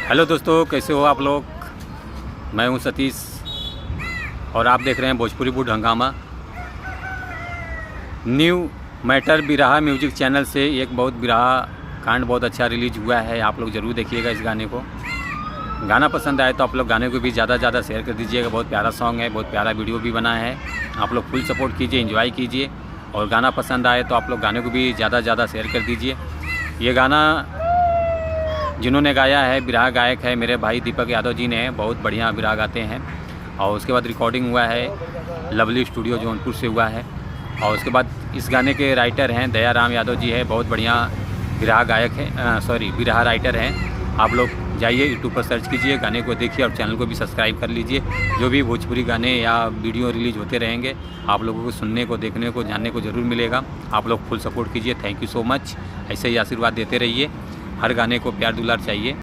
Hello दोस्तों, कैसे हो आप लोग। मैं हूं सतीश और आप देख रहे हैं भोजपुरी बूढ़ हंगामा। न्यू मैटर बिरहा म्यूजिक चैनल से एक बहुत बिरहा कांड बहुत अच्छा रिलीज हुआ है। आप लोग ज़रूर देखिएगा इस गाने को। गाना पसंद आए तो आप लोग गाने को भी ज़्यादा शेयर कर दीजिएगा। बहुत प्यारा सॉन्ग है, बहुत प्यारा वीडियो भी बना है। आप लोग फुल सपोर्ट कीजिए, एंजॉय कीजिए। और गाना पसंद आए तो आप लोग गाने को भी ज़्यादा शेयर कर दीजिए। ये गाना जिन्होंने गाया है, बिरहा गायक है मेरे भाई दीपक यादव जी ने। बहुत बढ़िया बिरहा गाते हैं। और उसके बाद रिकॉर्डिंग हुआ है लवली स्टूडियो जौनपुर से हुआ है। और उसके बाद इस गाने के राइटर हैं दयाराम यादव जी है। बहुत बढ़िया बिरहा गायक है, बिरहा राइटर हैं। आप लोग जाइए यूट्यूब पर सर्च कीजिए, गाने को देखिए और चैनल को भी सब्सक्राइब कर लीजिए। जो भी भोजपुरी गाने या वीडियो रिलीज होते रहेंगे आप लोगों को सुनने को, देखने को, जानने को ज़रूर मिलेगा। आप लोग फुल सपोर्ट कीजिए। Thank you so much. ऐसे ही आशीर्वाद देते रहिए। हर गाने को प्यार दुलार चाहिए।